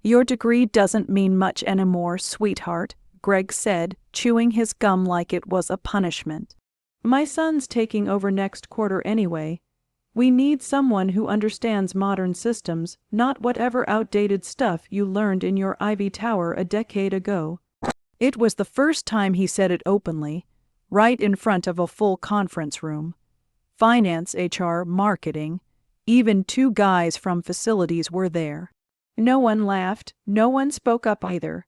"Your degree doesn't mean much anymore, sweetheart," Greg said, chewing his gum like it was a punishment. "My son's taking over next quarter anyway. We need someone who understands modern systems, not whatever outdated stuff you learned in your Ivy Tower a decade ago." It was the first time he said it openly, right in front of a full conference room. Finance, HR, marketing, even 2 guys from facilities were there. No one laughed, no one spoke up either.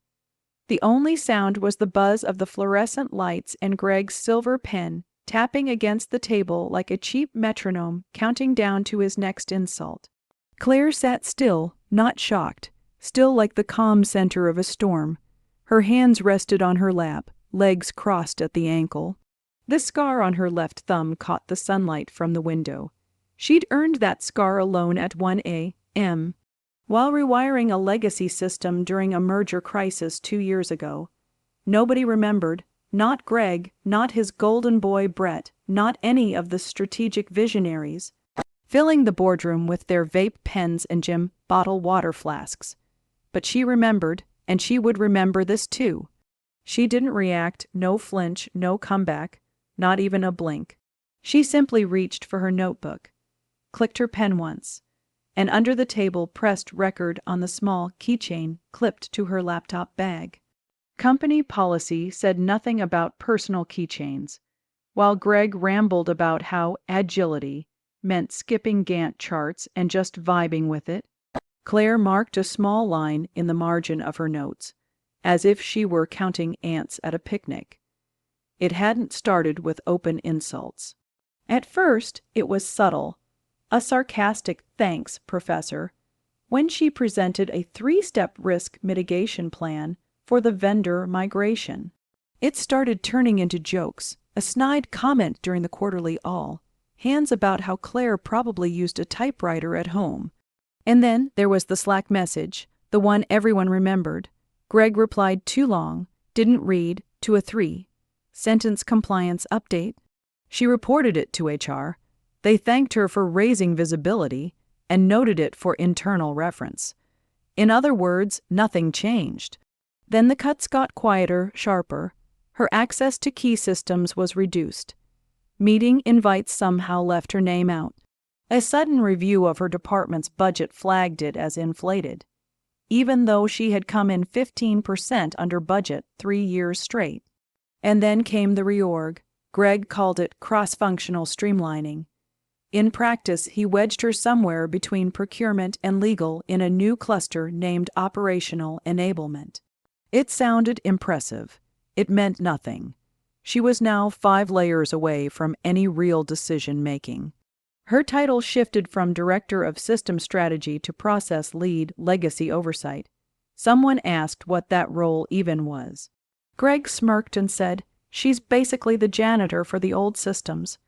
The only sound was the buzz of the fluorescent lights and Greg's silver pen tapping against the table like a cheap metronome, counting down to his next insult. Claire sat still, not shocked, still like the calm center of a storm. Her hands rested on her lap, legs crossed at the ankle. The scar on her left thumb caught the sunlight from the window. She'd earned that scar alone at 1 a.m. while rewiring a legacy system during a merger crisis 2 years ago. Nobody remembered, not Greg, not his golden boy Brett, not any of the strategic visionaries, filling the boardroom with their vape pens and gym bottle water flasks. But she remembered, and she would remember this too. She didn't react, no flinch, no comeback, not even a blink. She simply reached for her notebook, clicked her pen once, and under the table pressed record on the small keychain clipped to her laptop bag. Company policy said nothing about personal keychains, while Greg rambled about how agility meant skipping Gantt charts and just vibing with it. Claire marked a small line in the margin of her notes, as if she were counting ants at a picnic. It hadn't started with open insults. At first, it was subtle, a sarcastic "thanks, Professor," when she presented a 3-step risk mitigation plan for the vendor migration. It started turning into jokes, a snide comment during the quarterly all-hands about how Claire probably used a typewriter at home. And then there was the Slack message, the one everyone remembered. Greg replied too long, didn't read, to a 3-sentence compliance update. She reported it to HR. They thanked her for raising visibility and noted it for internal reference. In other words, nothing changed. Then the cuts got quieter, sharper. Her access to key systems was reduced. Meeting invites somehow left her name out. A sudden review of her department's budget flagged it as inflated, even though she had come in 15% under budget 3 years straight. And then came the reorg. Greg called it cross-functional streamlining. In practice, he wedged her somewhere between procurement and legal in a new cluster named Operational Enablement. It sounded impressive. It meant nothing. She was now 5 layers away from any real decision-making. Her title shifted from Director of System Strategy to Process Lead Legacy Oversight. Someone asked what that role even was. Greg smirked and said, "She's basically the janitor for the old systems."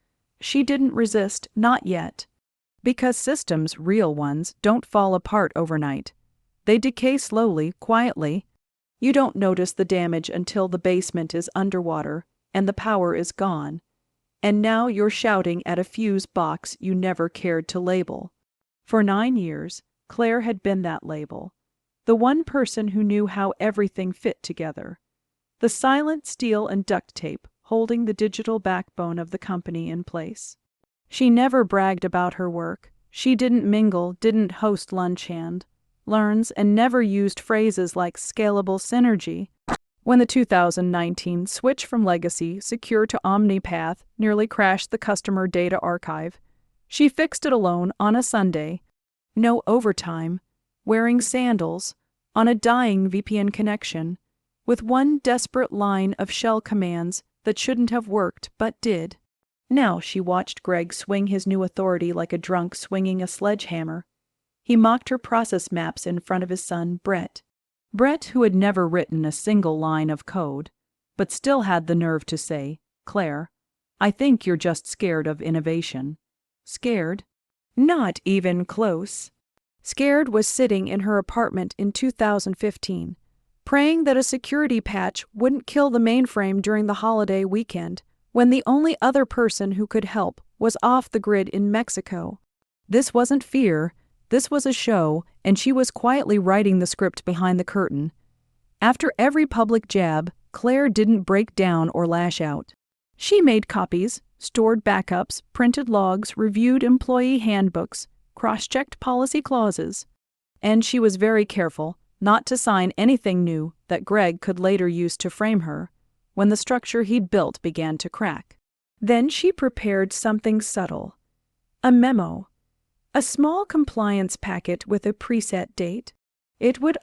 She didn't resist, not yet. Because systems, real ones, don't fall apart overnight. They decay slowly, quietly. You don't notice the damage until the basement is underwater and the power is gone. And now you're shouting at a fuse box you never cared to label. For 9 years, Claire had been that label. The one person who knew how everything fit together. The silent steel and duct tape holding the digital backbone of the company in place. She never bragged about her work. She didn't mingle, didn't host lunch-hand, learns, and never used phrases like scalable synergy. When the 2019 switch from legacy secure to OmniPath nearly crashed the customer data archive, she fixed it alone on a Sunday. No overtime, wearing sandals, on a dying VPN connection, with one desperate line of shell commands that shouldn't have worked but did. Now she watched Greg swing his new authority like a drunk swinging a sledgehammer. He mocked her process maps in front of his son, Brett. Brett, who had never written a single line of code, but still had the nerve to say, "Claire, I think you're just scared of innovation." Scared? Not even close. Scared was sitting in her apartment in 2015, praying that a security patch wouldn't kill the mainframe during the holiday weekend, when the only other person who could help was off the grid in Mexico. This wasn't fear, This was a show, and she was quietly writing the script behind the curtain. After every public jab, Claire didn't break down or lash out. She made copies, stored backups, printed logs, reviewed employee handbooks, cross-checked policy clauses. And she was very careful not to sign anything new that Greg could later use to frame her when the structure he'd built began to crack. Then she prepared something subtle. A memo. A small compliance packet with a preset date. It would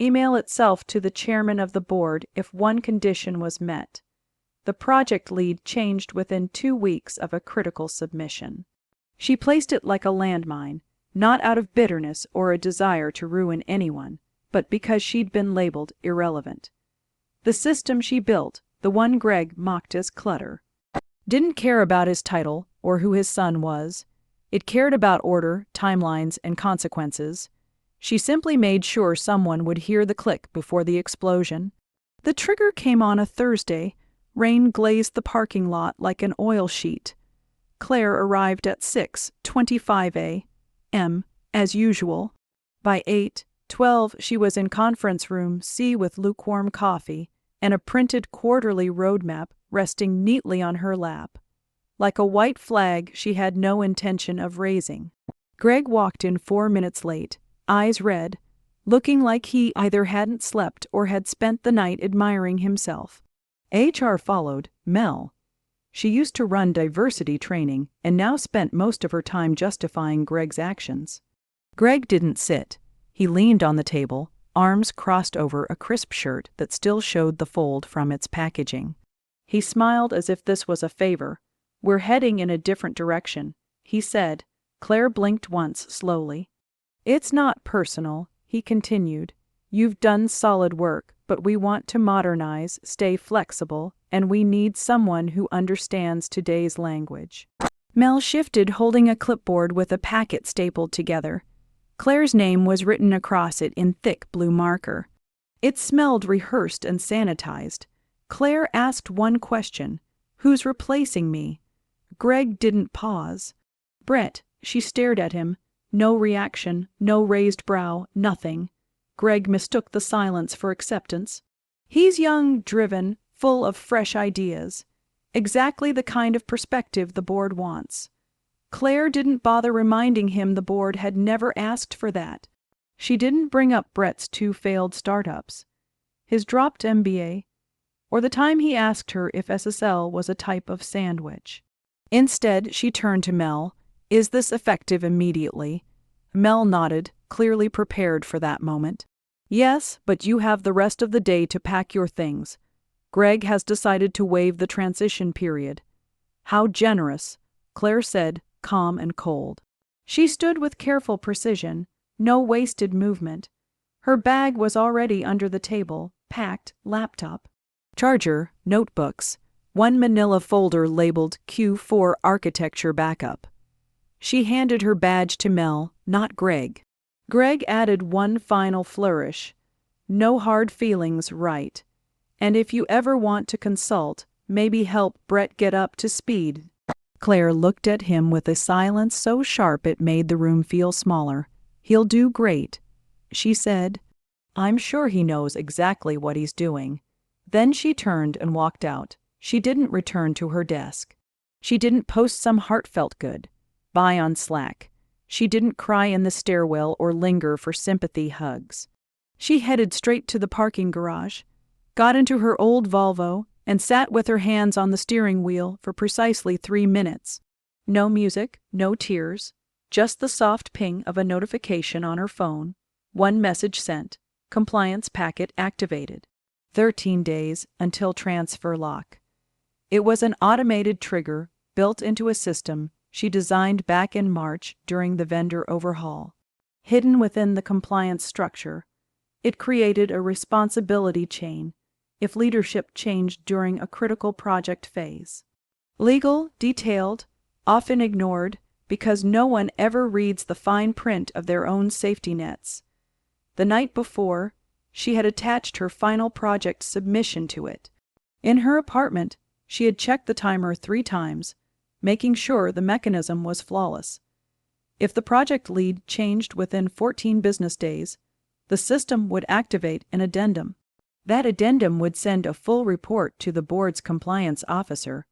email itself to the chairman of the board if one condition was met. The project lead changed within 2 weeks of a critical submission. She placed it like a landmine, not out of bitterness or a desire to ruin anyone, but because she'd been labeled irrelevant. The system she built, the one Greg mocked as clutter, didn't care about his title or who his son was. It cared about order, timelines, and consequences. She simply made sure someone would hear the click before the explosion. The trigger came on a Thursday. Rain glazed the parking lot like an oil sheet. Claire arrived at 6:25 a.m., as usual. By 8:12, she was in conference room C with lukewarm coffee and a printed quarterly roadmap resting neatly on her lap. Like a white flag she had no intention of raising. Greg walked in 4 minutes late, eyes red, looking like he either hadn't slept or had spent the night admiring himself. HR followed, Mel. She used to run diversity training and now spent most of her time justifying Greg's actions. Greg didn't sit. He leaned on the table, arms crossed over a crisp shirt that still showed the fold from its packaging. He smiled as if this was a favor. "We're heading in a different direction," he said. Claire blinked once slowly. "It's not personal," he continued. "You've done solid work, but we want to modernize, stay flexible, and we need someone who understands today's language." Mel shifted, holding a clipboard with a packet stapled together. Claire's name was written across it in thick blue marker. It smelled rehearsed and sanitized. Claire asked one question: "Who's replacing me?" Greg didn't pause. "Brett," she stared at him. No reaction, no raised brow, nothing. Greg mistook the silence for acceptance. "He's young, driven, full of fresh ideas. Exactly the kind of perspective the board wants." Claire didn't bother reminding him the board had never asked for that. She didn't bring up Brett's 2 failed startups, his dropped MBA, or the time he asked her if SSL was a type of sandwich. Instead, she turned to Mel. "Is this effective immediately?" Mel nodded, clearly prepared for that moment. "Yes, but you have the rest of the day to pack your things. Greg has decided to waive the transition period." "How generous," Claire said, calm and cold. She stood with careful precision, no wasted movement. Her bag was already under the table, packed, laptop, charger, notebooks, one manila folder labeled Q4 Architecture Backup. She handed her badge to Mel, not Greg. Greg added one final flourish. "No hard feelings, right? And if you ever want to consult, maybe help Brett get up to speed." Claire looked at him with a silence so sharp it made the room feel smaller. "He'll do great," she said. "I'm sure he knows exactly what he's doing." Then she turned and walked out. She didn't return to her desk. She didn't post some heartfelt goodbye on Slack. She didn't cry in the stairwell or linger for sympathy hugs. She headed straight to the parking garage, got into her old Volvo, and sat with her hands on the steering wheel for precisely 3 minutes. No music, no tears, just the soft ping of a notification on her phone. One message sent. Compliance packet activated. 13 days until transfer lock. It was an automated trigger built into a system she designed back in March during the vendor overhaul. Hidden within the compliance structure, it created a responsibility chain if leadership changed during a critical project phase. Legal, detailed, often ignored because no one ever reads the fine print of their own safety nets. The night before, she had attached her final project submission to it. In her apartment, she had checked the timer 3 times, making sure the mechanism was flawless. If the project lead changed within 14 business days, the system would activate an addendum. That addendum would send a full report to the board's compliance officer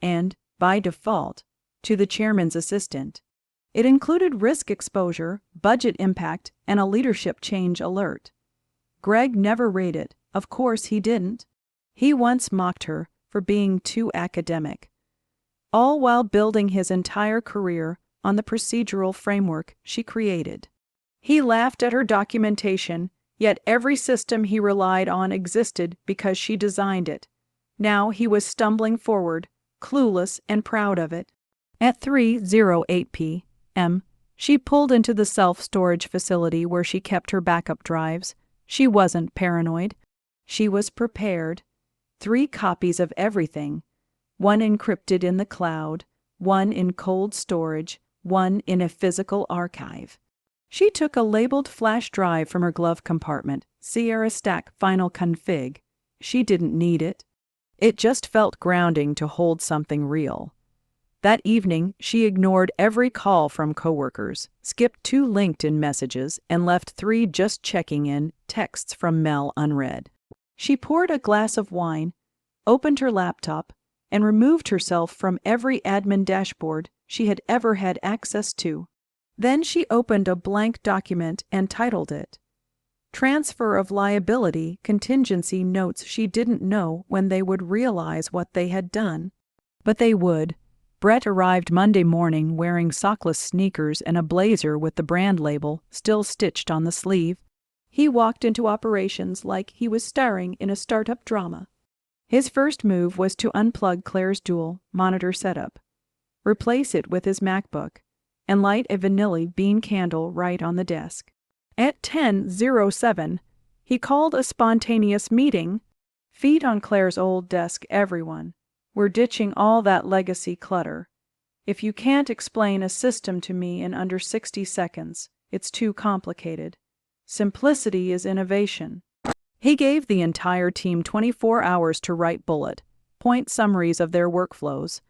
and, by default, to the chairman's assistant. It included risk exposure, budget impact, and a leadership change alert. Greg never read it. Of course he didn't. He once mocked her for being too academic, all while building his entire career on the procedural framework she created. He laughed at her documentation, yet every system he relied on existed because she designed it. Now he was stumbling forward, clueless and proud of it. At 3:08 p.m., she pulled into the self-storage facility where she kept her backup drives. She wasn't paranoid. She was prepared. 3 copies of everything, 1 encrypted in the cloud, 1 in cold storage, 1 in a physical archive. She took a labeled flash drive from her glove compartment, Sierra Stack Final Config. She didn't need it. It just felt grounding to hold something real. That evening, she ignored every call from coworkers, skipped 2 LinkedIn messages, and left 3 just checking in texts from Mel unread. She poured a glass of wine, opened her laptop, and removed herself from every admin dashboard she had ever had access to. Then she opened a blank document and titled it, Transfer of Liability Contingency Notes. She didn't know when they would realize what they had done. But they would. Brett arrived Monday morning wearing sockless sneakers and a blazer with the brand label still stitched on the sleeve. He walked into operations like he was starring in a startup drama. His first move was to unplug Claire's dual monitor setup, replace it with his MacBook, and light a vanilla bean candle right on the desk. At 10:07, he called a spontaneous meeting. Feet on Claire's old desk, everyone. We're ditching all that legacy clutter. If you can't explain a system to me in under 60 seconds, it's too complicated. Simplicity is innovation. He gave the entire team 24 hours to write bullet point summaries of their workflows.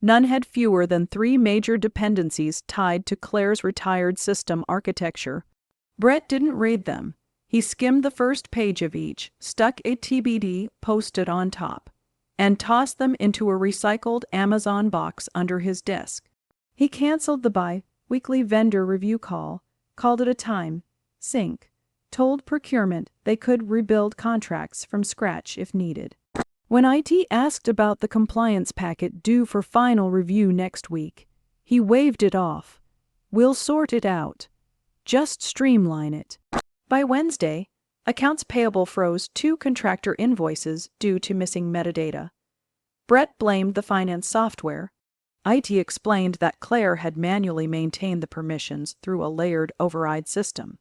None had fewer than 3 major dependencies tied to Claire's retired system architecture. Brett didn't read them. He skimmed the first page of each, stuck a TBD post-it on top, and tossed them into a recycled Amazon box under his desk. He canceled the bi-weekly vendor review call, called it a time sink, told procurement they could rebuild contracts from scratch if needed. When IT asked about the compliance packet due for final review next week, he waved it off. We'll sort it out. Just streamline it. By Wednesday, accounts payable froze 2 contractor invoices due to missing metadata. Brett blamed the finance software. IT explained that Claire had manually maintained the permissions through a layered override system.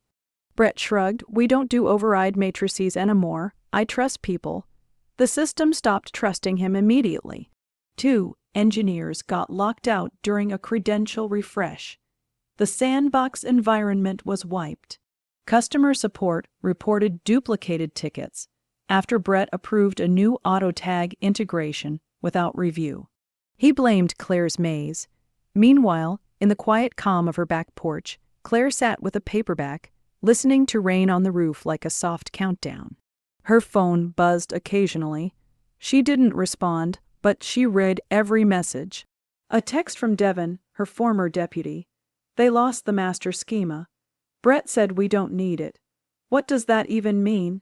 Brett shrugged. We don't do override matrices anymore. I trust people. The system stopped trusting him immediately. 2 engineers got locked out during a credential refresh. The sandbox environment was wiped. Customer support reported duplicated tickets after Brett approved a new auto tag integration without review. He blamed Claire's maze. Meanwhile, in the quiet calm of her back porch, Claire sat with a paperback, listening to rain on the roof like a soft countdown. Her phone buzzed occasionally. She didn't respond, but she read every message. A text from Devon, her former deputy. They lost the master schema. Brett said we don't need it. What does that even mean?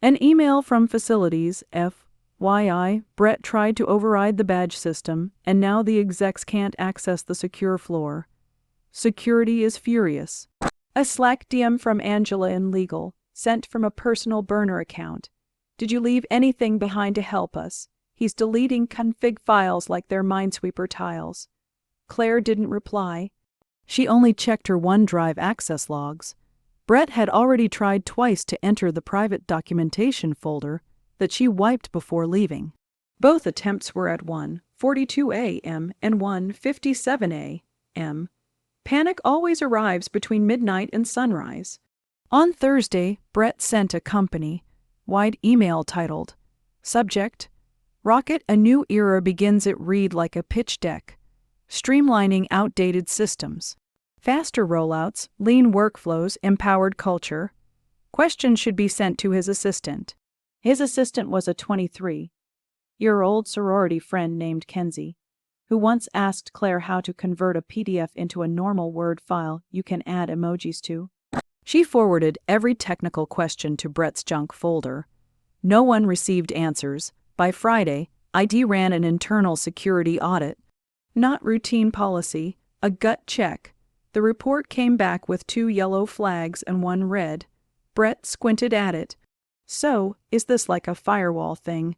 An email from facilities, FYI, Brett tried to override the badge system, and now the execs can't access the secure floor. Security is furious. A Slack DM from Angela in legal, sent from a personal burner account. Did you leave anything behind to help us? He's deleting config files like they're Minesweeper tiles. Claire didn't reply. She only checked her OneDrive access logs. Brett had already tried twice to enter the private documentation folder that she wiped before leaving. Both attempts were at 1:42 a.m. and 1:57 a.m. Panic always arrives between midnight and sunrise. On Thursday, Brett sent a company-wide email titled, Subject, Rocket A New Era Begins. It read like a pitch deck, streamlining outdated systems. Faster rollouts, lean workflows, empowered culture. Questions should be sent to his assistant. His assistant was a 23-year-old sorority friend named Kenzie, who once asked Claire how to convert a PDF into a normal Word file you can add emojis to. She forwarded every technical question to Brett's junk folder. No one received answers. By Friday, IT ran an internal security audit. Not routine policy, a gut check. The report came back with 2 yellow flags and 1 red. Brett squinted at it. So, is this like a firewall thing?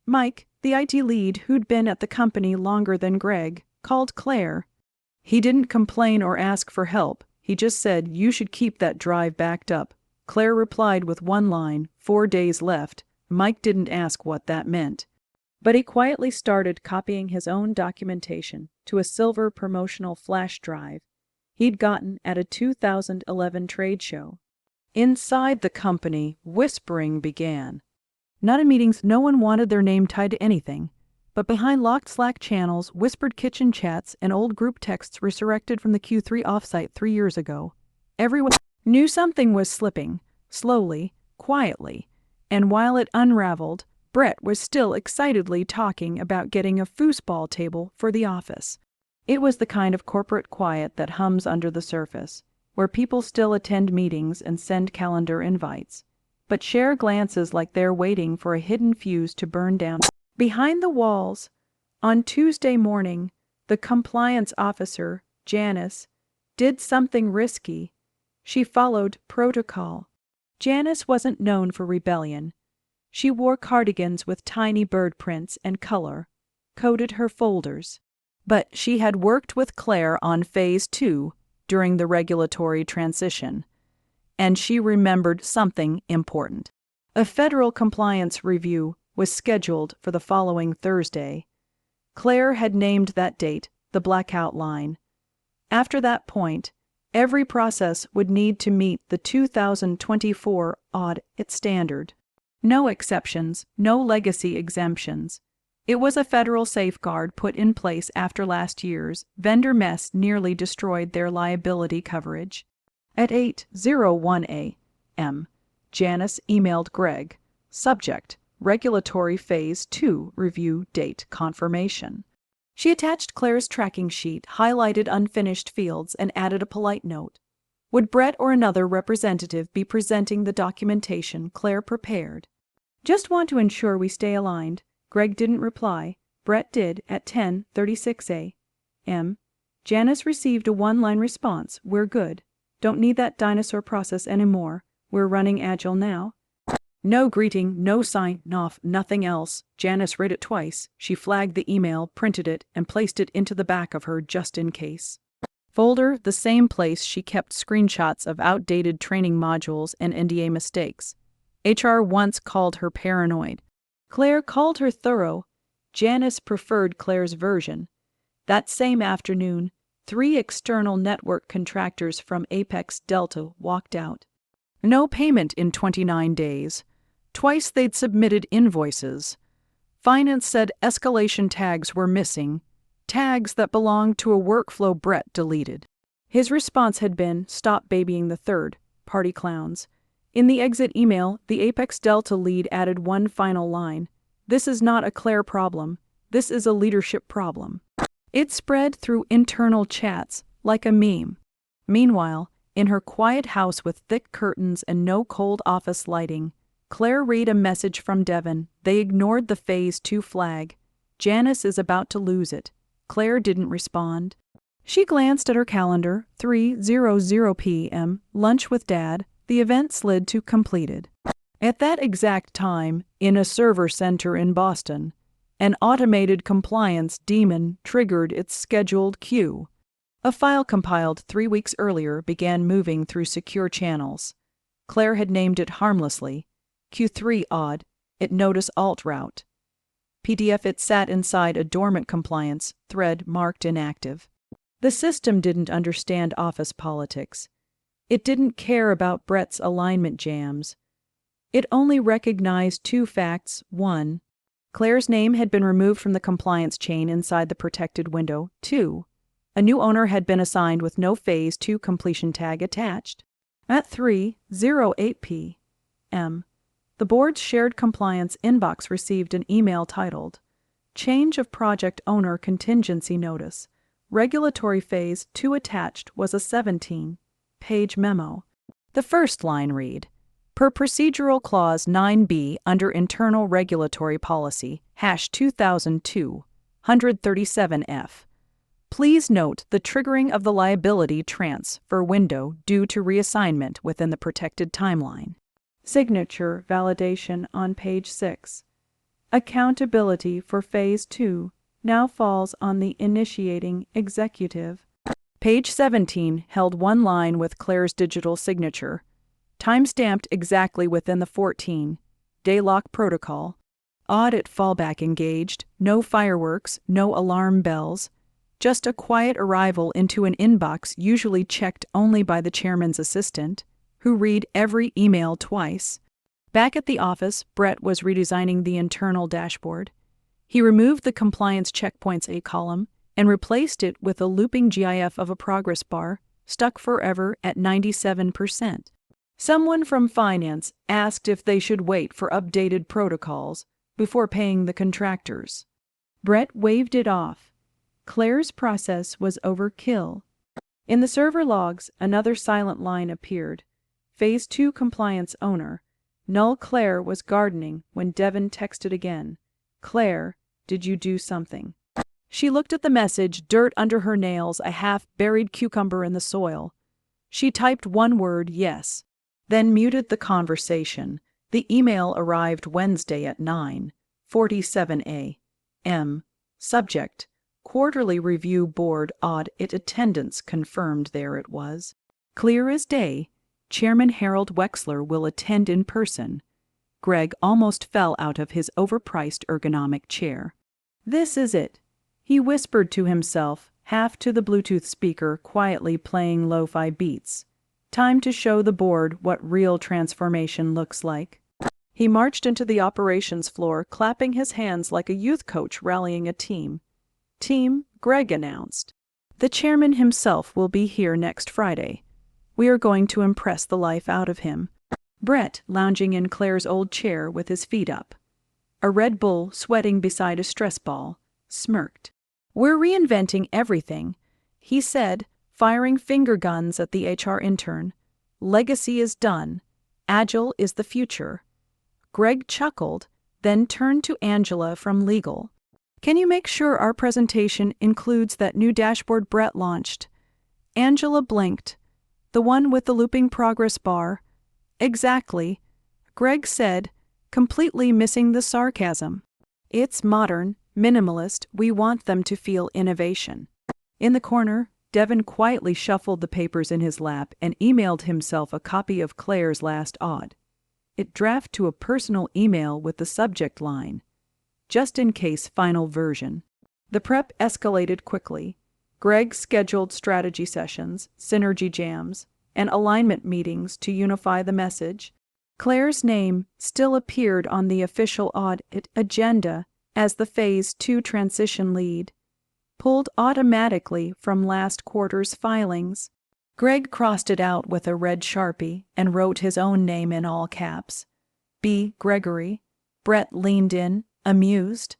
Mike, the IT lead who'd been at the company longer than Greg, called Claire. He didn't complain or ask for help. He just said, "You should keep that drive backed up." Claire replied with 1 line, 4 days left. Mike didn't ask what that meant. But he quietly started copying his own documentation to a silver promotional flash drive he'd gotten at a 2011 trade show. Inside the company, whispering began. Not in meetings, no one wanted their name tied to anything, but behind locked Slack channels, whispered kitchen chats, and old group texts resurrected from the Q3 offsite 3 years ago, everyone knew something was slipping, slowly, quietly, and while it unraveled, Brett was still excitedly talking about getting a foosball table for the office. It was the kind of corporate quiet that hums under the surface, where people still attend meetings and send calendar invites, but share glances like they're waiting for a hidden fuse to burn down. Behind the walls, on Tuesday morning, the compliance officer, Janice, did something risky. She followed protocol. Janice wasn't known for rebellion. She wore cardigans with tiny bird prints and color, coded her folders. But she had worked with Claire on Phase 2 during the regulatory transition, and she remembered something important. A federal compliance review was scheduled for the following Thursday. Claire had named that date the blackout line. After that point, every process would need to meet the 2024 Audit standard. No exceptions, no legacy exemptions. It was a federal safeguard put in place after last year's vendor mess nearly destroyed their liability coverage. At 8:01 a.m., Janice emailed Greg. Subject: Regulatory Phase 2 Review Date Confirmation. She attached Claire's tracking sheet, highlighted unfinished fields, and added a polite note. Would Brett or another representative be presenting the documentation Claire prepared? Just want to ensure we stay aligned. Greg didn't reply. Brett did at 10:36 a.m. Janice received a 1-line response. We're good. Don't need that dinosaur process anymore. We're running agile now. No greeting, no sign-off, nothing else. Janice read it twice. She flagged the email, printed it, and placed it into the back of her just in case folder, the same place she kept screenshots of outdated training modules and NDA mistakes. HR once called her paranoid. Claire called her thorough. Janice preferred Claire's version. That same afternoon, 3 external network contractors from Apex Delta walked out. No payment in 29 days. Twice they'd submitted invoices. Finance said escalation tags were missing, tags that belonged to a workflow Brett deleted. His response had been, "Stop babying the third-party clowns." In the exit email, the Apex Delta lead added one final line. "This is not a Claire problem. This is a leadership problem." It spread through internal chats like a meme. Meanwhile, in her quiet house with thick curtains and no cold office lighting, Claire read a message from Devon. They ignored the Phase 2 flag. Janice is about to lose it. Claire didn't respond. She glanced at her calendar. 3:00 p.m. Lunch with Dad. The event slid to completed. At that exact time, in a server center in Boston, an automated compliance daemon triggered its scheduled queue. A file compiled 3 weeks earlier began moving through secure channels. Claire had named it harmlessly Q3 Aud. It notice alt route. PDF. It sat inside a dormant compliance thread marked inactive. The system didn't understand office politics. It didn't care about Brett's alignment jams. It only recognized 2 facts. 1. Claire's name had been removed from the compliance chain inside the protected window. 2. A new owner had been assigned with no Phase 2 completion tag attached. At 3:08 p.m., the board's shared compliance inbox received an email titled, "Change of Project Owner Contingency Notice. Regulatory Phase 2 attached was a 17-page memo." The first line read, "Per Procedural Clause 9B under Internal Regulatory Policy, #2002-137F. Please note the triggering of the liability transfer window due to reassignment within the protected timeline." Signature validation on page 6. Accountability for Phase 2 now falls on the initiating executive. Page 17 held one line with Claire's digital signature, time-stamped exactly within the 14-day lock protocol. Audit fallback engaged, no fireworks, no alarm bells, just a quiet arrival into an inbox usually checked only by the chairman's assistant, who read every email twice. Back at the office, Brett was redesigning the internal dashboard. He removed the compliance checkpoints A column and replaced it with a looping GIF of a progress bar, stuck forever at 97%. Someone from finance asked if they should wait for updated protocols before paying the contractors. Brett waved it off. Claire's process was overkill. In the server logs, another silent line appeared. Phase 2 compliance owner. Null Claire was gardening when Devin texted again. "Claire, did you do something?" She looked at the message, dirt under her nails, a half-buried cucumber in the soil. She typed one word, "yes," then muted the conversation. The email arrived Wednesday at 9:47 a.m. Subject: Quarterly Review Board Audit attendance confirmed. There it was. Clear as day. Chairman Harold Wexler will attend in person. Greg almost fell out of his overpriced ergonomic chair. "This is it," he whispered to himself, half to the Bluetooth speaker quietly playing lo-fi beats. "Time to show the board what real transformation looks like." He marched into the operations floor, clapping his hands like a youth coach rallying a team. "Team," Greg announced. "The chairman himself will be here next Friday. We are going to impress the life out of him." Brett, lounging in Claire's old chair with his feet up, a Red Bull sweating beside a stress ball, smirked. "We're reinventing everything," he said, firing finger guns at the HR intern. "Legacy is done. Agile is the future." Greg chuckled, then turned to Angela from legal. "Can you make sure our presentation includes that new dashboard Brett launched?" Angela blinked. "The one with the looping progress bar?" "Exactly," Greg said, completely missing the sarcasm. "It's modern, minimalist. We want them to feel innovation." In the corner, Devin quietly shuffled the papers in his lap and emailed himself a copy of Claire's last Audit draft to a personal email with the subject line, "Just in case final version." The prep escalated quickly. Greg scheduled strategy sessions, synergy jams, and alignment meetings to unify the message. Claire's name still appeared on the official Audit agenda as the Phase 2 transition lead, pulled automatically from last quarter's filings. Greg crossed it out with a red Sharpie and wrote his own name in all caps. "B. Gregory." Brett leaned in, amused.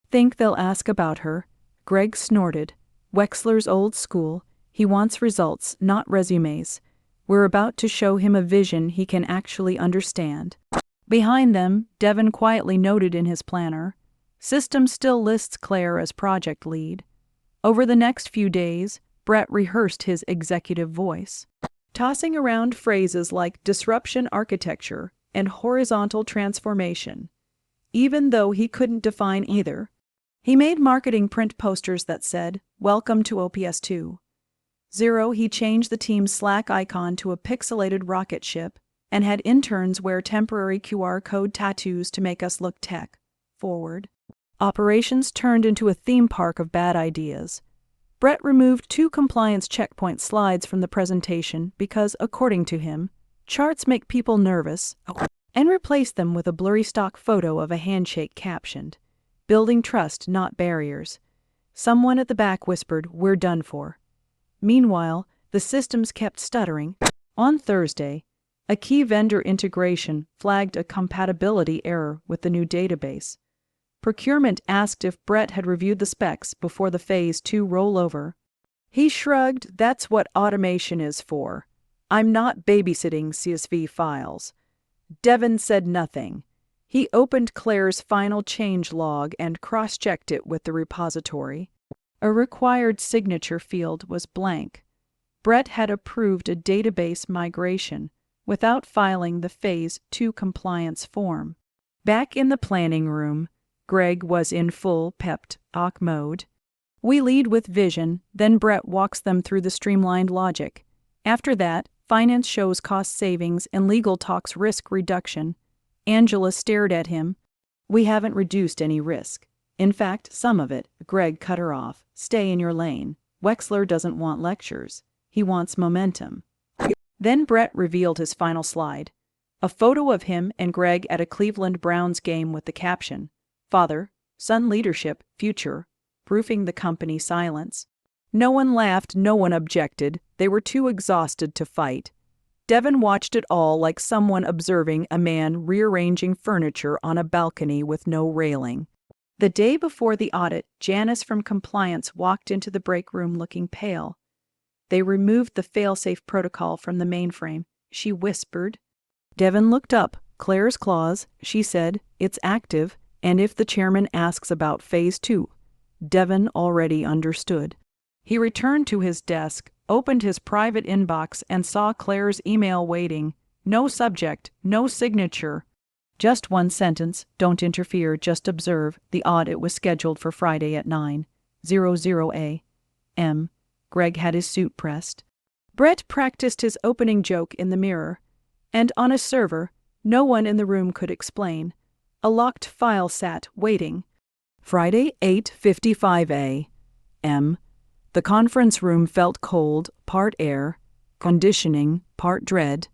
"Think they'll ask about her?" Greg snorted. "Wexler's old school. He wants results, not resumes. We're about to show him a vision he can actually understand." Behind them, Devin quietly noted in his planner, "System still lists Claire as project lead." Over the next few days, Brett rehearsed his executive voice, tossing around phrases like disruption architecture and horizontal transformation, even though he couldn't define either. He made marketing print posters that said, "Welcome to OPS 2.0." He changed the team's Slack icon to a pixelated rocket ship and had interns wear temporary QR code tattoos to make us look tech forward. Operations turned into a theme park of bad ideas. Brett removed 2 compliance checkpoint slides from the presentation because, according to him, charts make people nervous, and replaced them with a blurry stock photo of a handshake captioned, "Building trust, not barriers." Someone at the back whispered, "We're done for." Meanwhile, the systems kept stuttering. On Thursday, a key vendor integration flagged a compatibility error with the new database. Procurement asked if Brett had reviewed the specs before the Phase 2 rollover. He shrugged. That's what automation is for. I'm not babysitting CSV files. Devon said nothing. He opened Claire's final change log and cross-checked it with the repository. A required signature field was blank. Brett had approved a database migration without filing the Phase 2 compliance form. Back in the planning room, Greg was in full pep-talk mode. We lead with vision, then Brett walks them through the streamlined logic. After that, finance shows cost savings and legal talks risk reduction. Angela stared at him. We haven't reduced any risk. In fact, some of it. Greg cut her off. Stay in your lane. Wexler doesn't want lectures. He wants momentum. Then Brett revealed his final slide. A photo of him and Greg at a Cleveland Browns game with the caption, "Father, Son Leadership, Future," proofing the company silence. No one laughed, no one objected. They were too exhausted to fight. Devon watched it all like someone observing a man rearranging furniture on a balcony with no railing. The day before the audit, Janice from compliance walked into the break room looking pale. They removed the fail-safe protocol from the mainframe. She whispered. Devon looked up. Claire's clause, she said, it's active, and if the chairman asks about Phase 2. Devon already understood. He returned to his desk, opened his private inbox, and saw Claire's email waiting. No subject, no signature. Just one sentence, don't interfere, just observe. The audit was scheduled for Friday at 9:00 a.m. Greg had his suit pressed. Brett practiced his opening joke in the mirror, and on a server, no one in the room could explain. A locked file sat, waiting. Friday, 8:55 a.m. The conference room felt cold, part air, conditioning, part dread.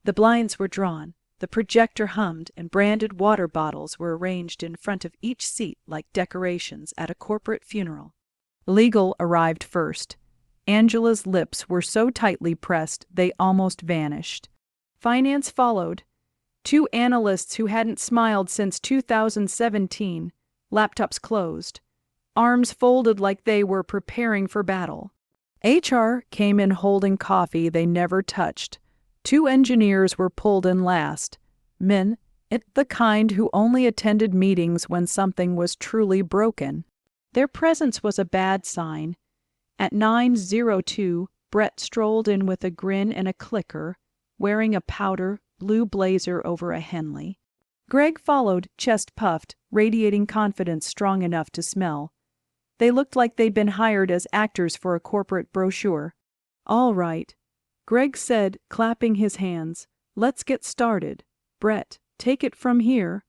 The blinds were drawn, the projector hummed, and branded water bottles were arranged in front of each seat like decorations at a corporate funeral. Legal arrived first. Angela's lips were so tightly pressed they almost vanished. Finance followed. Two analysts who hadn't smiled since 2017, laptops closed, arms folded like they were preparing for battle. HR came in holding coffee they never touched. Two engineers were pulled in last. Men, the kind who only attended meetings when something was truly broken. Their presence was a bad sign. At 9:02, Brett strolled in with a grin and a clicker, wearing a powder blue blazer over a Henley. Greg followed, chest puffed, radiating confidence strong enough to smell. They looked like they'd been hired as actors for a corporate brochure. All right, Greg said, clapping his hands. Let's get started. Brett, take it from here.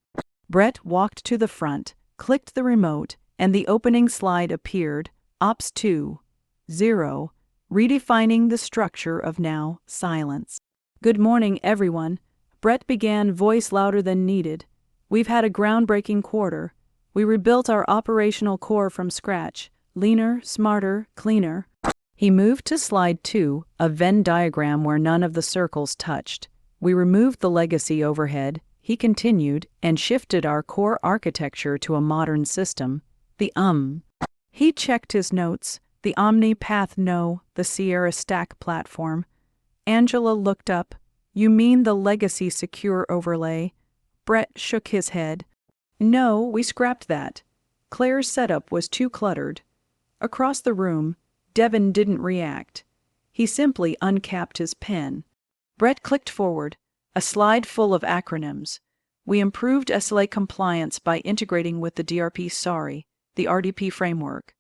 Brett walked to the front, clicked the remote, and the opening slide appeared. Ops 2.0, redefining the structure of now silence. Good morning, everyone. Brett began, voice louder than needed. We've had a groundbreaking quarter. We rebuilt our operational core from scratch. Leaner, smarter, cleaner. He moved to slide 2, a Venn diagram where none of the circles touched. We removed the legacy overhead, he continued, and shifted our core architecture to a modern system. He checked his notes. The Omni Path No, the Sierra Stack platform. Angela looked up. You mean the legacy secure overlay? Brett shook his head. No, we scrapped that. Claire's setup was too cluttered. Across the room, Devon didn't react. He simply uncapped his pen. Brett clicked forward, a slide full of acronyms. We improved SLA compliance by integrating with the the RDP framework.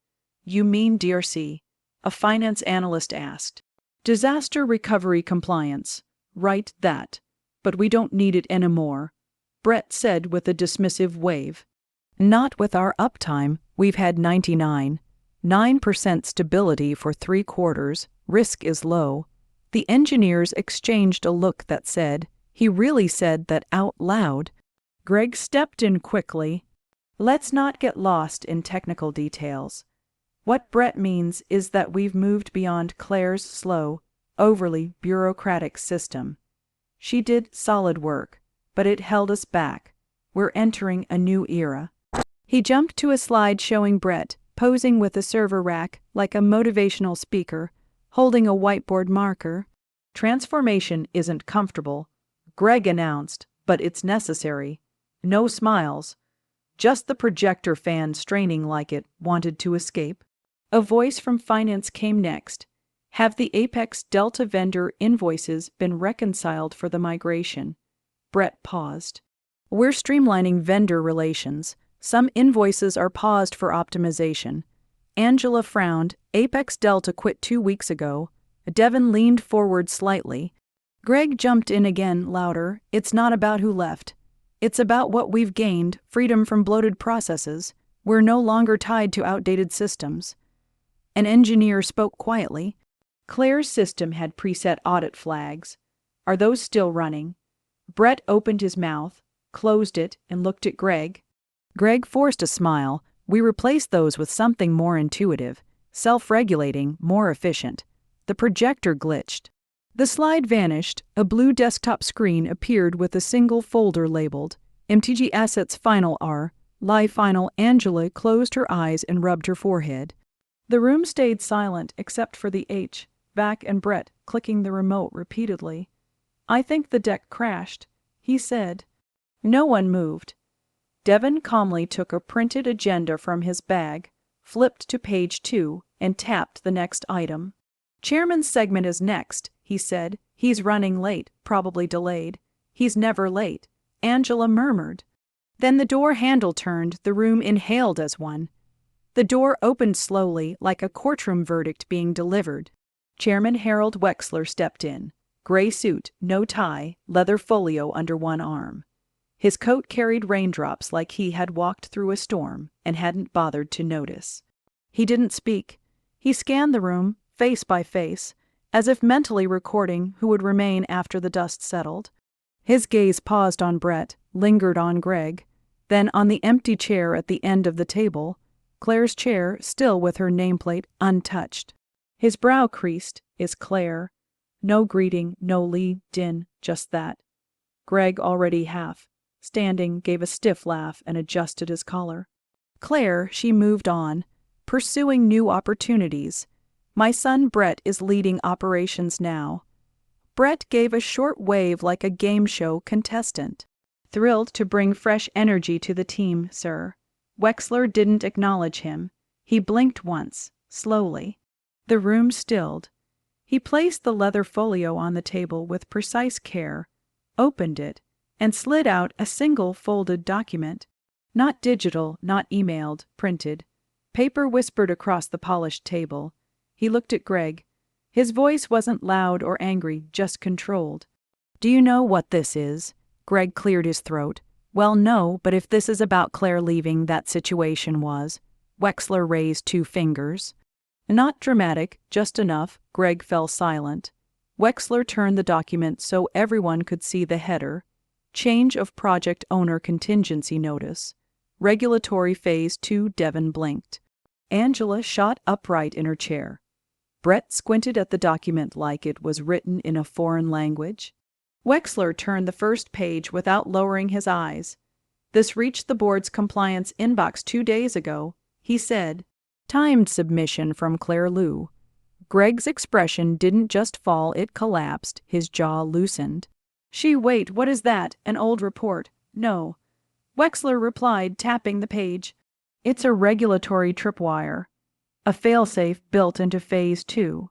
You mean DRC? A finance analyst asked. Disaster recovery compliance. Right, that. But we don't need it anymore, Brett said with a dismissive wave. Not with our uptime. We've had 99.9% stability for 3 quarters. Risk is low. The engineers exchanged a look that said, he really said that out loud. Greg stepped in quickly. Let's not get lost in technical details. What Brett means is that we've moved beyond Claire's slow, overly bureaucratic system. She did solid work, but it held us back. We're entering a new era. He jumped to a slide showing Brett, posing with a server rack like a motivational speaker, holding a whiteboard marker. Transformation isn't comfortable, Greg announced, but it's necessary. No smiles. Just the projector fan straining like it wanted to escape. A voice from finance came next. Have the Apex Delta vendor invoices been reconciled for the migration? Brett paused. We're streamlining vendor relations. Some invoices are paused for optimization. Angela frowned. Apex Delta quit 2 weeks ago. Devin leaned forward slightly. Greg jumped in again, louder. It's not about who left. It's about what we've gained, freedom from bloated processes. We're no longer tied to outdated systems. An engineer spoke quietly. Claire's system had preset audit flags. Are those still running? Brett opened his mouth, closed it, and looked at Greg. Greg forced a smile. We replaced those with something more intuitive, self-regulating, more efficient. The projector glitched. The slide vanished. A blue desktop screen appeared with a single folder labeled MTG Assets Final R, Live Final. Angela closed her eyes and rubbed her forehead. The room stayed silent except for the HVAC and Brett clicking the remote repeatedly. I think the deck crashed, he said. No one moved. Devin calmly took a printed agenda from his bag, flipped to page 2, and tapped the next item. Chairman's segment is next, he said. He's running late, probably delayed. He's never late, Angela murmured. Then the door handle turned, the room inhaled as one. The door opened slowly, like a courtroom verdict being delivered. Chairman Harold Wexler stepped in. Gray suit, no tie, leather folio under one arm. His coat carried raindrops like he had walked through a storm and hadn't bothered to notice. He didn't speak. He scanned the room, face by face, as if mentally recording who would remain after the dust settled. His gaze paused on Brett, lingered on Greg, then on the empty chair at the end of the table, Claire's chair still with her nameplate untouched. His brow creased. Is Claire? No greeting, no lead-in, just that. Greg, already half standing, gave a stiff laugh and adjusted his collar. Claire, she moved on, pursuing new opportunities. My son Brett is leading operations now. Brett gave a short wave like a game show contestant. Thrilled to bring fresh energy to the team, sir. Wexler didn't acknowledge him. He blinked once, slowly. The room stilled. He placed the leather folio on the table with precise care, opened it, and slid out a single folded document. Not digital, not emailed, printed. Paper whispered across the polished table. He looked at Greg. His voice wasn't loud or angry, just controlled. Do you know what this is? Greg cleared his throat. Well, no, but if this is about Claire leaving, that situation was. Wexler raised 2 fingers. Not dramatic, just enough. Greg fell silent. Wexler turned the document so everyone could see the header. Change of project owner contingency notice. Regulatory phase 2. Devin blinked. Angela shot upright in her chair. Brett squinted at the document like it was written in a foreign language. Wexler turned the first page without lowering his eyes. This reached the board's compliance inbox 2 days ago, he said. Timed submission from Claire Lou. Greg's expression didn't just fall, it collapsed, his jaw loosened. Wait, what is that? An old report? No. Wexler replied, tapping the page. It's a regulatory tripwire. A failsafe built into Phase 2.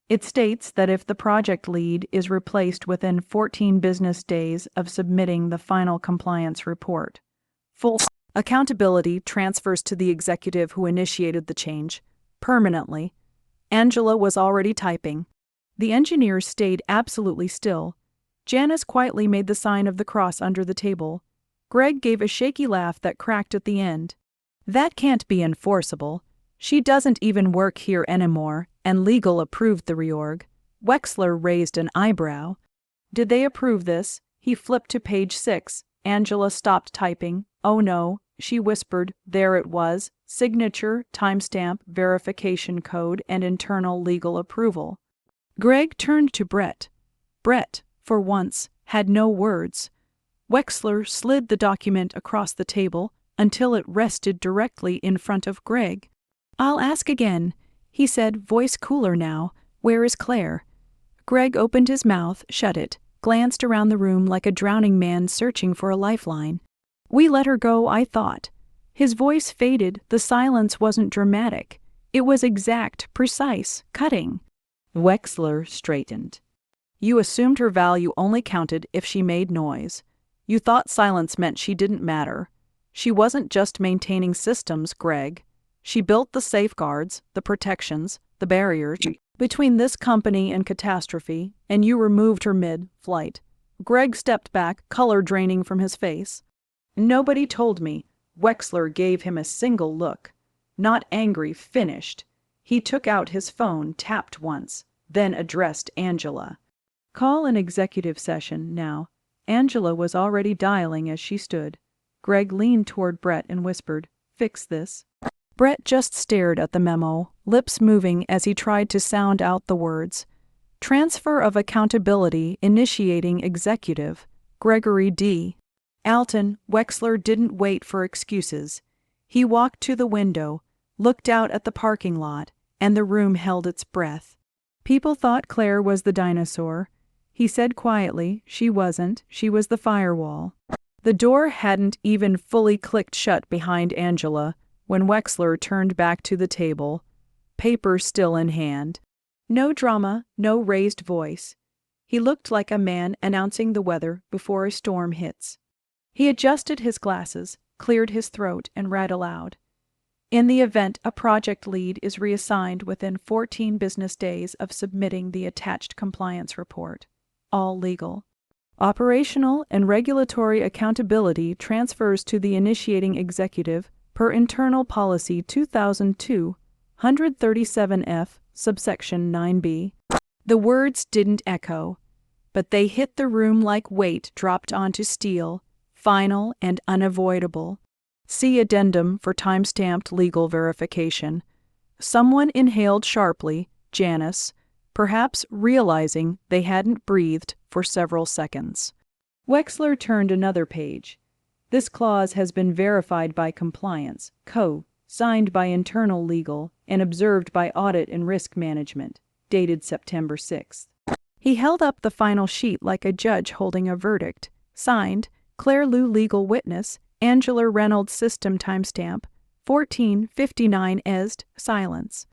It states that if the project lead is replaced within 14 business days of submitting the final compliance report, full accountability transfers to the executive who initiated the change, permanently. Angela was already typing. The engineers stayed absolutely still. Janice quietly made the sign of the cross under the table. Greg gave a shaky laugh that cracked at the end. That can't be enforceable. She doesn't even work here anymore, and legal approved the reorg. Wexler raised an eyebrow. Did they approve this? He flipped to page 6. Angela stopped typing. Oh no, she whispered. There it was, signature, timestamp, verification code, and internal legal approval. Greg turned to Brett. Brett, for once, had no words. Wexler slid the document across the table until it rested directly in front of Greg. I'll ask again, he said, voice cooler now. Where is Claire? Greg opened his mouth, shut it, glanced around the room like a drowning man searching for a lifeline. We let her go, I thought. His voice faded. The silence wasn't dramatic. It was exact, precise, cutting. Wexler straightened. You assumed her value only counted if she made noise. You thought silence meant she didn't matter. She wasn't just maintaining systems, Greg. She built the safeguards, the protections, the barriers between this company and catastrophe, and you removed her mid-flight. Greg stepped back, color draining from his face. Nobody told me. Wexler gave him a single look. Not angry, finished. He took out his phone, tapped once, then addressed Angela. Call an executive session now. Angela was already dialing as she stood. Greg leaned toward Brett and whispered, Fix this. Brett just stared at the memo, lips moving as he tried to sound out the words. Transfer of accountability initiating executive. Gregory D. Alton. Wexler didn't wait for excuses. He walked to the window, looked out at the parking lot, and the room held its breath. People thought Claire was the dinosaur. He said quietly, she wasn't, she was the firewall. The door hadn't even fully clicked shut behind Angela when Wexler turned back to the table, paper still in hand. No drama, no raised voice. He looked like a man announcing the weather before a storm hits. He adjusted his glasses, cleared his throat, and read aloud. In the event a project lead is reassigned within 14 business days of submitting the attached compliance report. All legal. Operational and regulatory accountability transfers to the initiating executive per Internal Policy 2002-137F, subsection 9b. The words didn't echo, but they hit the room like weight dropped onto steel, final and unavoidable. See addendum for time-stamped legal verification. Someone inhaled sharply, Janice, perhaps realizing they hadn't breathed for several seconds. Wexler turned another page. This clause has been verified by compliance, signed by internal legal, and observed by audit and risk management, dated September 6th. He held up the final sheet like a judge holding a verdict. Signed, Claire Lou legal witness, Angela Reynolds system timestamp, 14:59 ESD, silence.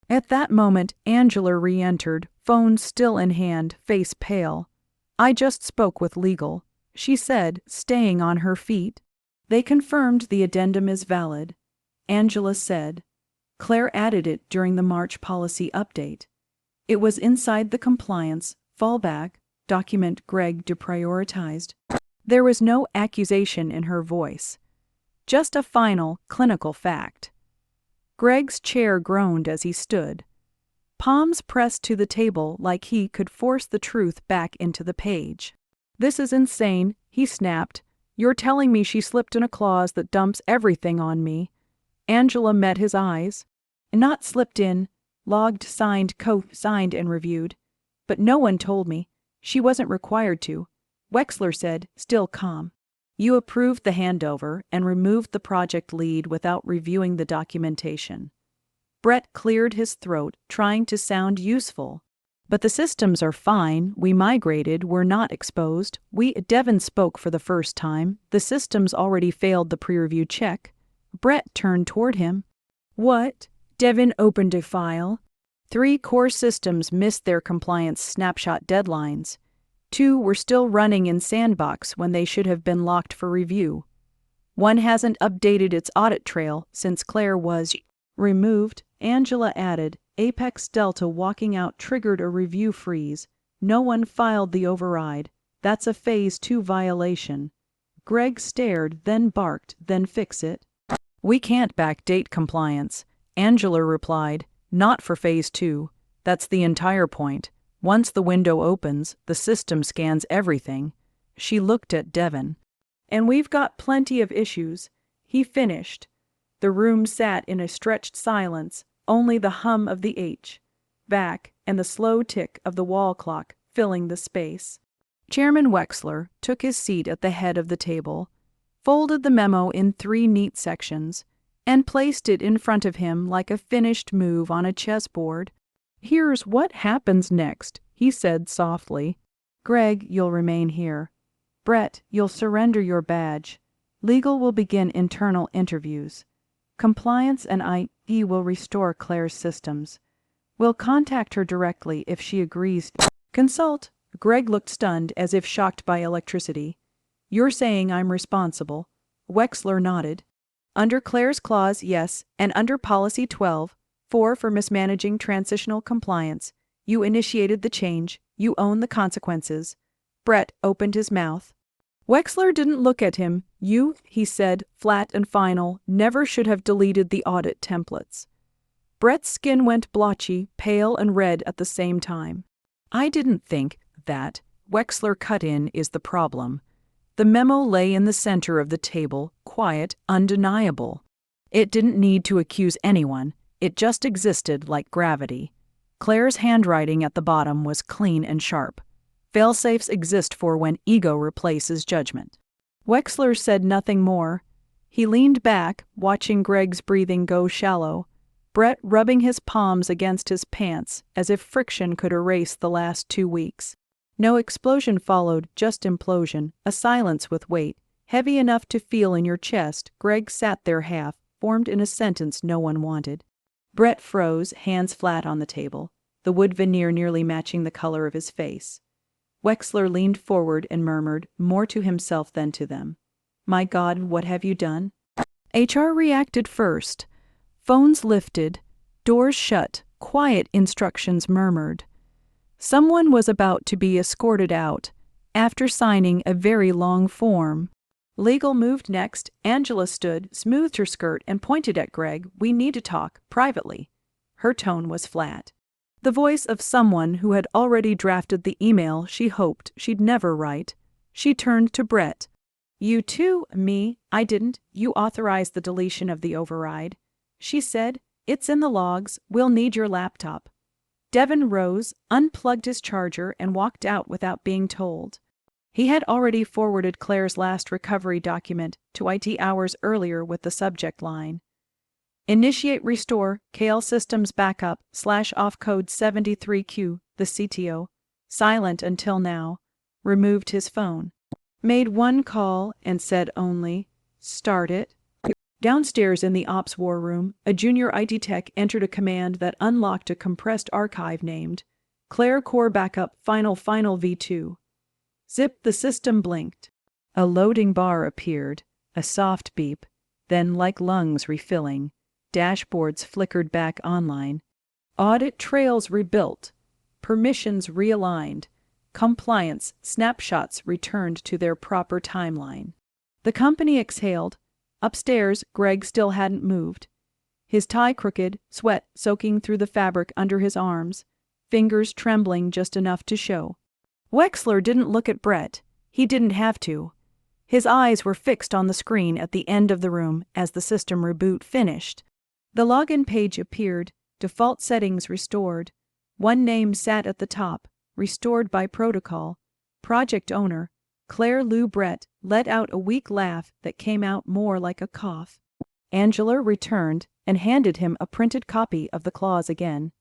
At that moment, Angela re-entered, phone still in hand, face pale. I just spoke with legal, she said, staying on her feet. They confirmed the addendum is valid. Angela said. Claire added it during the March policy update. It was inside the compliance, fallback, document Greg deprioritized. There was no accusation in her voice. Just a final, clinical fact. Greg's chair groaned as he stood. Palms pressed to the table like he could force the truth back into the page. This is insane, he snapped. You're telling me she slipped in a clause that dumps everything on me. Angela met his eyes. Not slipped in, logged, signed, co-signed, and reviewed. But no one told me. She wasn't required to. Wexler said, still calm. You approved the handover and removed the project lead without reviewing the documentation. Brett cleared his throat, trying to sound useful. But the systems are fine. We migrated. We're not exposed. Devin spoke for the first time. The systems already failed the pre-review check. Brett turned toward him. What? Devin opened a file. 3 core systems missed their compliance snapshot deadlines. 2 were still running in sandbox when they should have been locked for review. 1 hasn't updated its audit trail since Claire was removed. Angela added, Apex Delta walking out triggered a review freeze. No one filed the override. That's a Phase 2 violation. Greg stared, then barked, then fix it. We can't backdate compliance. Angela replied, not for Phase 2. That's the entire point. Once the window opens, the system scans everything. She looked at Devin. And we've got plenty of issues. he finished. The room sat in a stretched silence, only the hum of the H.V.A.C. and the slow tick of the wall clock filling the space. Chairman Wexler took his seat at the head of the table, folded the memo in 3 neat sections, and placed it in front of him like a finished move on a chessboard. "Here's what happens next," he said softly. "Greg, you'll remain here. Brett, you'll surrender your badge. Legal will begin internal interviews. Compliance and IT will restore Claire's systems. We'll contact her directly if she agrees. Consult." Greg looked stunned, as if shocked by electricity. "You're saying I'm responsible?" Wexler nodded. "Under Claire's clause, yes, and under Policy 12.4 for mismanaging transitional compliance. You initiated the change. You own the consequences." Brett opened his mouth. Wexler didn't look at him. "You," he said, flat and final, "never should have deleted the audit templates." Brett's skin went blotchy, pale and red at the same time. "I didn't think that," Wexler cut in, "is the problem. The memo lay in the center of the table, quiet, undeniable. It didn't need to accuse anyone. It just existed like gravity. Claire's handwriting at the bottom was clean and sharp. Failsafes exist for when ego replaces judgment." Wexler said nothing more. He leaned back, watching Greg's breathing go shallow, Brett rubbing his palms against his pants as if friction could erase the last 2 weeks. No explosion followed, just implosion, a silence with weight, heavy enough to feel in your chest. Greg sat there half, formed in a sentence no one wanted. Brett froze, hands flat on the table, the wood veneer nearly matching the color of his face. Wexler leaned forward and murmured, more to himself than to them, "My God, what have you done?" HR reacted first. Phones lifted, doors shut, quiet instructions murmured. Someone was about to be escorted out, after signing a very long form. Legal moved next. Angela stood, smoothed her skirt, and pointed at Greg. "We need to talk, privately." Her tone was flat. The voice of someone who had already drafted the email she hoped she'd never write. She turned to Brett. "You too?" "Me? I didn't. You authorized the deletion of the override," she said. "It's in the logs. We'll need your laptop." Devin rose, unplugged his charger, and walked out without being told. He had already forwarded Claire's last recovery document to IT hours earlier with the subject line, "Initiate restore, KL systems backup, /off code 73Q, the CTO, silent until now," removed his phone. Made one call and said only, "Start it." Downstairs in the ops war room, a junior IT tech entered a command that unlocked a compressed archive named Claire Core Backup Final V2. Zip, the system blinked. A loading bar appeared, a soft beep, then like lungs refilling. Dashboards flickered back online. Audit trails rebuilt. Permissions realigned. Compliance snapshots returned to their proper timeline. The company exhaled. Upstairs, Greg still hadn't moved. His tie crooked, sweat soaking through the fabric under his arms, fingers trembling just enough to show. Wexler didn't look at Brett. He didn't have to. His eyes were fixed on the screen at the end of the room as the system reboot finished. The login page appeared, default settings restored. One name sat at the top, restored by protocol. Project owner, Claire Lou. Brett let out a weak laugh that came out more like a cough. Angela returned and handed him a printed copy of the clause again.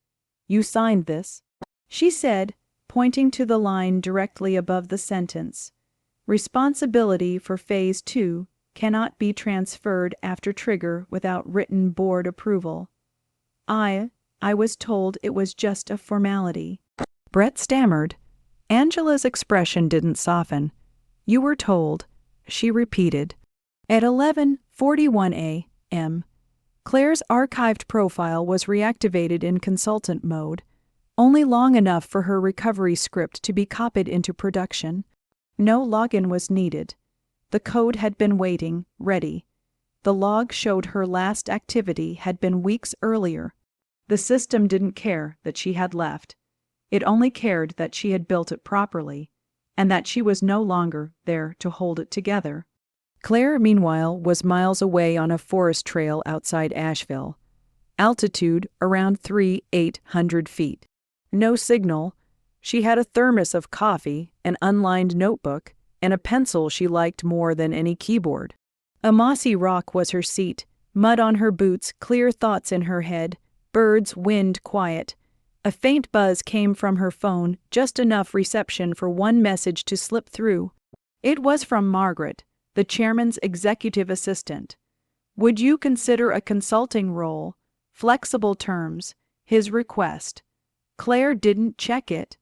"You signed this," she said, pointing to the line directly above the sentence. "Responsibility for Phase 2 cannot be transferred after trigger without written board approval." I was told it was just a formality." Brett stammered. Angela's expression didn't soften. "You were told," she repeated. At 11:41 a.m., Claire's archived profile was reactivated in consultant mode, only long enough for her recovery script to be copied into production. No login was needed. The code had been waiting, ready. The log showed her last activity had been weeks earlier. The system didn't care that she had left. It only cared that she had built it properly, and that she was no longer there to hold it together. Claire, meanwhile, was miles away on a forest trail outside Asheville. Altitude around 3,800 feet. No signal. She had a thermos of coffee, an unlined notebook, and a pencil she liked more than any keyboard. A mossy rock was her seat, mud on her boots, clear thoughts in her head, birds, wind quiet. A faint buzz came from her phone, just enough reception for one message to slip through. It was from Margaret, the chairman's executive assistant. Would you consider a consulting role? Flexible terms. His request. Claire didn't check it.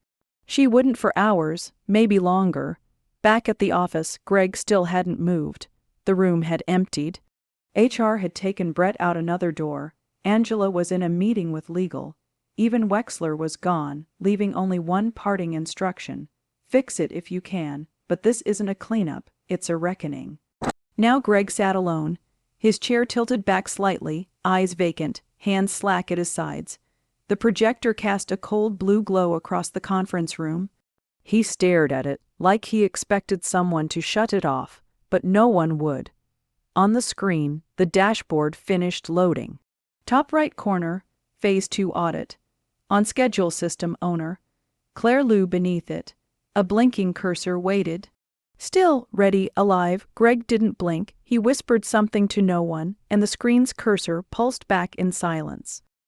She wouldn't for hours, maybe longer. Back at the office, Greg still hadn't moved. The room had emptied. HR had taken Brett out another door. Angela was in a meeting with legal. Even Wexler was gone, leaving only one parting instruction. Fix it if you can, but this isn't a cleanup, it's a reckoning. Now Greg sat alone, his chair tilted back slightly, eyes vacant, hands slack at his sides. The projector cast a cold blue glow across the conference room. He stared at it, like he expected someone to shut it off, but no one would. On the screen, the dashboard finished loading. Top right corner, Phase 2 Audit. On schedule system owner. Claire Lou beneath it. A blinking cursor waited. Still, ready, alive, Greg didn't blink. He whispered something to no one, and the screen's cursor pulsed back in silence.